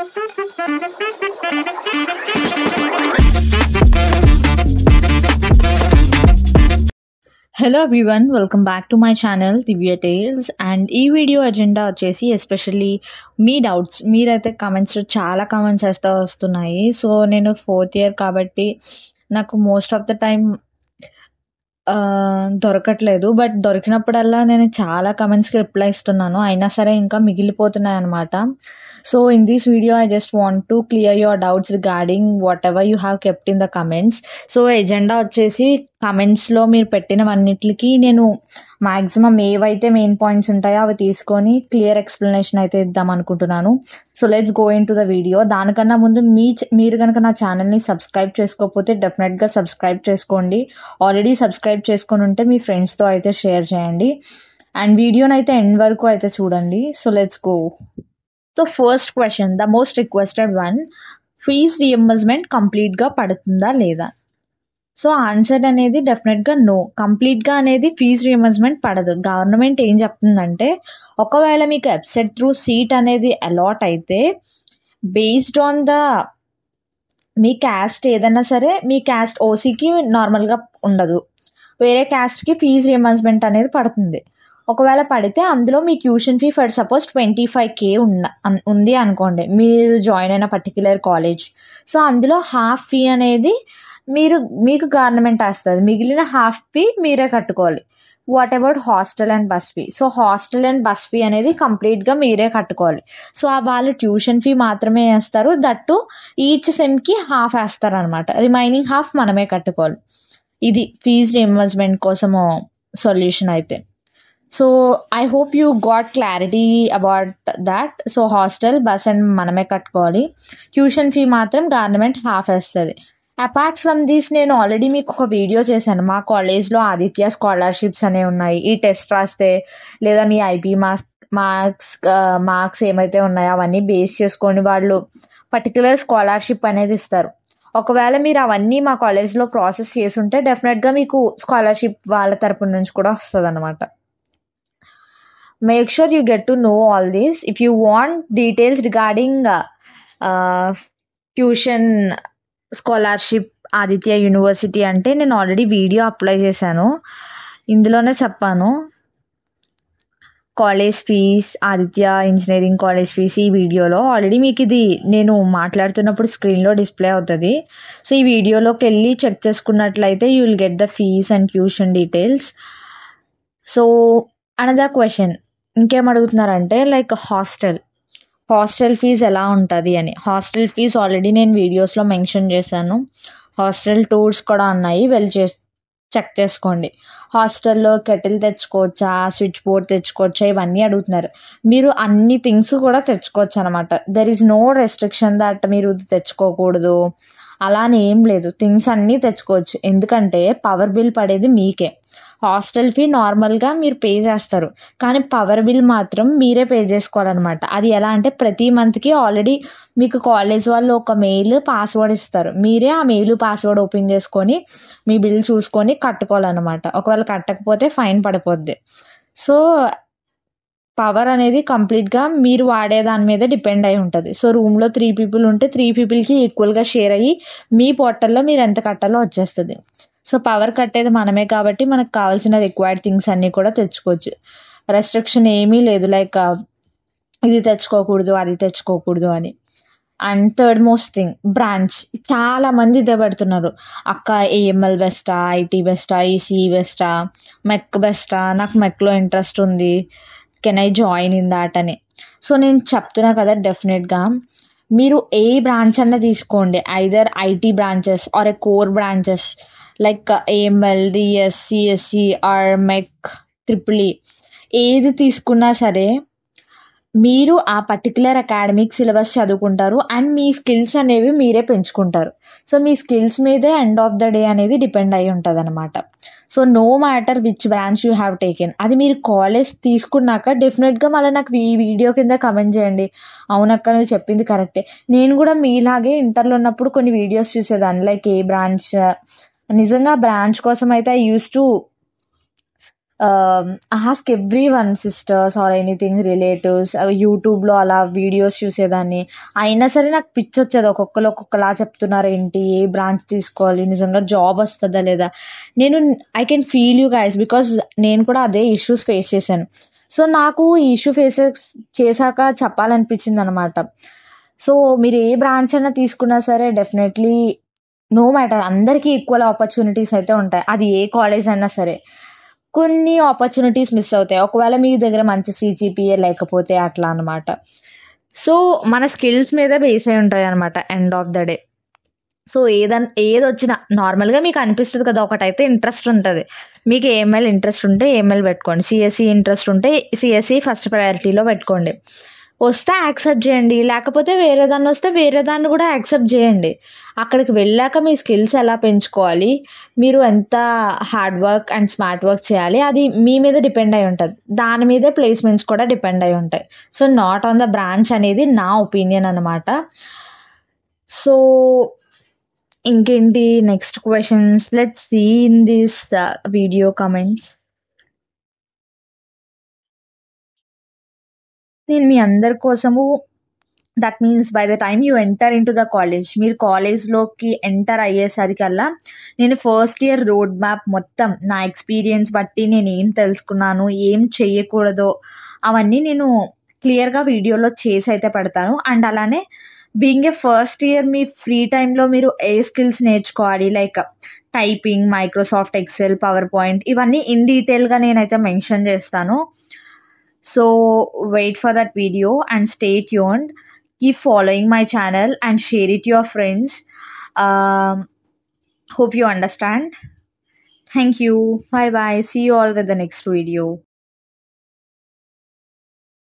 Hello everyone, welcome back to my channel Divya tales. And ఈ video agenda వచ్చేసి especially మీ doubts మీరైతే కమెంట్స్లో చాలా కమెంట్స్ వేస్తూ వస్తున్నాయి. సో నేను 4th ఇయర్ కాబట్టి నాకు మోస్ట్ ఆఫ్ ద టైం దొరకట్లేదు. బట్ దొరికినప్పుడల్లా నేను చాలా కమెంట్స్కి రిప్లై ఇస్తున్నాను, అయినా సరే ఇంకా మిగిలిపోతున్నాయి అన్నమాట. So in this video I just want to clear your doubts regarding what ever you have kept in the comments. So agenda వచ్చేసి కమెంట్స్లో మీరు పెట్టినవన్నిటికి నేను మ్యాక్సిమం ఏవైతే మెయిన్ పాయింట్స్ ఉంటాయో అవి తీసుకొని క్లియర్ ఎక్స్ప్లెనేషన్ అయితే ఇద్దాం అనుకుంటున్నాను. So let's go in to the video. దానికన్నా ముందు మీరు కనుక నా ఛానల్ని సబ్స్క్రైబ్ చేసుకోకపోతే డెఫినెట్గా సబ్స్క్రైబ్ చేసుకోండి. ఆల్రెడీ సబ్స్క్రైబ్ చేసుకొని ఉంటే మీ ఫ్రెండ్స్తో అయితే షేర్ చేయండి. అండ్ వీడియోని అయితే ఎండ్ వరకు అయితే చూడండి. So let's go. So first question, the most requested one, fees reimbursement కంప్లీట్గా పడుతుందా లేదా? సో ఆన్సర్ అనేది డెఫినెట్గా నో. కంప్లీట్గా అనేది ఫీజ్ రియంబర్స్మెంట్ పడదు. గవర్నమెంట్ ఏం చెప్తుందంటే, ఒకవేళ మీకు వెబ్సైట్ త్రూ సీట్ అనేది అలాట్ అయితే based on the me caste ఏదైనా సరే, మీ క్యాస్ట్ ఓసీకి నార్మల్గా ఉండదు, వేరే క్యాస్ట్కి ఫీజ్ రియంబర్స్మెంట్ అనేది పడుతుంది. ఒకవేళ పడితే అందులో మీ tuition fee for suppose 25K ఉంది అనుకోండి, మీరు జాయిన్ అయిన పర్టిక్యులర్ కాలేజ్. సో అందులో హాఫ్ ఫీ అనేది మీకు గవర్నమెంట్ వేస్తుంది, మిగిలిన హాఫ్ ఫీ మీరే కట్టుకోవాలి. What about hostel and bus fee? So hostel and bus fee అనేది కంప్లీట్గా మీరే కట్టుకోవాలి. సో వాళ్ళు ట్యూషన్ ఫీ మాత్రమే వేస్తారు, దట్టు ఈచ్ సెమ్కి హాఫ్ వేస్తారు అనమాట. రిమైనింగ్ హాఫ్ మనమే కట్టుకోవాలి. ఇది ఫీజ్ రియంబర్స్మెంట్ కోసము సొల్యూషన్ అయితే. So I hope you got clarity about that. So hostel bus and మనమే కట్టుకోవాలి, ట్యూషన్ ఫీ మాత్రం గవర్నమెంట్ హాఫ్ వేస్తుంది. అపార్ట్ ఫ్రమ్ దిస్ నేను ఆల్రెడీ మీకు ఒక వీడియో చేశాను. మా కాలేజ్లో ఆదిత్య స్కాలర్షిప్స్ అనేవి ఉన్నాయి. ఈ టెస్ట్ రాస్తే లేదా మీ ఐపీ మార్క్స్ ఏమైతే ఉన్నాయో అవన్నీ బేస్ చేసుకొని వాళ్ళు పర్టికులర్ స్కాలర్షిప్ అనేది ఇస్తారు. ఒకవేళ మీరు అవన్నీ మా కాలేజ్లో ప్రాసెస్ చేసి ఉంటే డెఫినెట్గా మీకు స్కాలర్షిప్ వాళ్ళ తరపు నుంచి కూడా వస్తుంది అనమాట. Make sure you get to know all this. If you want details regarding tuition scholarship Aditya university అంటే నేను ఆల్రెడీ వీడియో అప్లై చేశాను, ఇందులోనే చెప్పాను. College fees, Aditya engineering college fees ఈ వీడియోలో ఆల్రెడీ మీకు ఇది నేను మాట్లాడుతున్నప్పుడు స్క్రీన్లో డిస్ప్లే అవుతుంది. సో ఈ వీడియోలోకి వెళ్ళి చెక్ చేసుకున్నట్లయితే you will get the fees and tuition details. So another question, ఇంకేం అడుగుతున్నారంటే లైక్ హాస్టల్ ఫీజ్ ఎలా ఉంటుంది అని. హాస్టల్ ఫీజ్ ఆల్రెడీ నేను వీడియోస్లో మెన్షన్ చేశాను. హాస్టల్ టూర్స్ కూడా ఉన్నాయి, వెళ్ళి చెక్ చేసుకోండి. హాస్టల్లో కెటిల్ తెచ్చుకోవచ్చా, స్విచ్ బోర్డ్ తెచ్చుకోవచ్చా, ఇవన్నీ అడుగుతున్నారు. మీరు అన్ని థింగ్స్ కూడా తెచ్చుకోవచ్చు అనమాట. There is no restriction that మీరు తెచ్చుకోకూడదు అలానే ఏం లేదు, థింగ్స్ అన్నీ తెచ్చుకోవచ్చు. ఎందుకంటే పవర్ బిల్ పడేది మీకే. హాస్టల్ ఫీ నార్మల్గా మీరు పే చేస్తారు, కానీ పవర్ బిల్ మాత్రం మీరే పే చేసుకోవాలన్నమాట. అది ఎలా అంటే ప్రతి మంత్కి ఆల్రెడీ మీకు కాలేజ్ వాళ్ళు ఒక మెయిల్ పాస్వర్డ్ ఇస్తారు, మీరే ఆ మెయిల్ పాస్వర్డ్ ఓపెన్ చేసుకొని మీ బిల్ చూసుకొని కట్టుకోవాలన్నమాట. ఒకవేళ కట్టకపోతే ఫైన్ పడిపోద్ది. సో పవర్ అనేది కంప్లీట్గా మీరు వాడే దాని మీద డిపెండ్ అయి ఉంటుంది. సో రూమ్లో 3 people ఉంటే 3 peopleకి ఈక్వల్గా షేర్ అయ్యి మీ పోర్టల్లో మీరు ఎంత కట్టాలో వచ్చేస్తుంది. సో పవర్ కట్టేది మనమే కాబట్టి మనకు కావాల్సిన రిక్వైర్డ్ థింగ్స్ అన్నీ కూడా తెచ్చుకోవచ్చు. రెస్ట్రిక్షన్ ఏమీ లేదు లైక్ ఇది తెచ్చుకోకూడదు అది తెచ్చుకోకూడదు అని. And third most thing, branch. చాలామంది ఇదే పెడుతున్నారు, అక్క ఏఎంఎల్ బెస్టా, ఐటీ బెస్టా, ఈసీఈ బెస్టా, మెక్ బెస్టా, నాకు మెక్లో ఇంట్రెస్ట్ ఉంది, can I join in that అని. సో నేను చెప్తున్నా కదా, డెఫినెట్గా మీరు ఏ బ్రాంచ్ అన్నా తీసుకోండి, either IT branches or a core branches like AML, DS, CSE or mech, triple ఏది తీసుకున్నా సరే మీరు ఆ పర్టికులర్ అకాడమిక్ సిలబస్ చదువుకుంటారు అండ్ మీ స్కిల్స్ అనేవి మీరే పెంచుకుంటారు. సో మీ స్కిల్స్ మీదే ఎండ్ ఆఫ్ ద డే అనేది డిపెండ్ అయి ఉంటుంది అనమాట. So no matter which branch you have taken, అది మీరు కాలేజ్ తీసుకున్నాక డెఫినెట్గా మళ్ళీ నాకు ఈ వీడియో కింద కమెంట్ చేయండి, అవునక్క నువ్వు చెప్పింది కరెక్టే. నేను కూడా మీలాగే ఇంటర్లో ఉన్నప్పుడు కొన్ని వీడియోస్ చూసేదాన్ని లైక్ ఏ బ్రాంచ్. నిజంగా బ్రాంచ్ కోసం అయితే I use to ask everyone sisters or anything relatives యూట్యూబ్లో అలా వీడియోస్ చూసేదాన్ని. అయినా సరే నాకు పిచ్చొచ్చేది, ఒక్కొక్కరు ఒక్కొక్కలా చెప్తున్నారు, ఏంటి ఏ బ్రాంచ్ తీసుకోవాలి, నిజంగా జాబ్ వస్తుందా లేదా. నేను I can feel you guys because నేను కూడా అదే ఇష్యూస్ ఫేస్ చేశాను. సో నాకు ఈ ఇష్యూ ఫేస్ చేశాక చెప్పాలనిపించింది అనమాట. సో మీరు ఏ బ్రాంచ్ అయినా తీసుకున్నా సరే డెఫినెట్లీ నో మ్యాటర్, అందరికీ ఈక్వల్ ఆపర్చునిటీస్ అయితే ఉంటాయి, అది ఏ కాలేజ్ అయినా సరే. కొన్ని ఆపర్చునిటీస్ మిస్ అవుతాయి ఒకవేళ మీ దగ్గర మంచి సిజిపిఏ లేకపోతే, అట్లా అనమాట. సో మన స్కిల్స్ మీద బేస్ అయి ఉంటాయి అనమాట end of the day. So ఏది వచ్చినా నార్మల్గా మీకు అనిపిస్తుంది కదా, ఒకటైతే ఇంట్రెస్ట్ ఉంటుంది, మీకు ఏఎంఎల్ ఇంట్రెస్ట్ ఉంటే ఏఎంఎల్ పెట్టుకోండి, సిఎస్సి ఇంట్రెస్ట్ ఉంటే సిఎస్సి ఫస్ట్ ప్రయారిటీలో పెట్టుకోండి. వస్తే యాక్సెప్ట్ చేయండి, లేకపోతే వేరే దాన్ని వస్తే వేరే దాన్ని కూడా యాక్సెప్ట్ చేయండి. అక్కడికి వెళ్ళాక మీ స్కిల్స్ ఎలా పెంచుకోవాలి, మీరు ఎంత hard work and smart work చేయాలి, అది మీ మీద డిపెండ్ అయి ఉంటుంది. దాని మీదే ప్లేస్మెంట్స్ కూడా డిపెండ్ అయి ఉంటాయి. So not on the branch అనేది నా ఒపీనియన్ అనమాట. సో ఇంకేంటి next questions, let's see in this video comments. నేను మీ అందరి కోసము, that means by the time you enter into the college, మీరు కాలేజ్లోకి ఎంటర్ అయ్యేసరికల్లా నేను ఫస్ట్ ఇయర్ రోడ్ మ్యాప్ మొత్తం నా ఎక్స్పీరియన్స్ బట్టి నేను ఏం తెలుసుకున్నాను, ఏం చెయ్యకూడదో అవన్నీ నేను క్లియర్గా వీడియోలో చేసి అయితే పెడతాను. అండ్ అలానే being a first year me free టైంలో మీరు ఏ స్కిల్స్ నేర్చుకోవాలి, like typing, Microsoft Excel, power point, ఇవన్నీ ఇన్ డీటెయిల్గా నేనైతే మెన్షన్ చేస్తాను. So wait for that video and stay tuned. Keep following my channel and share it to your friends. Hope you understand. Thank you. Bye bye. See you all with the next video.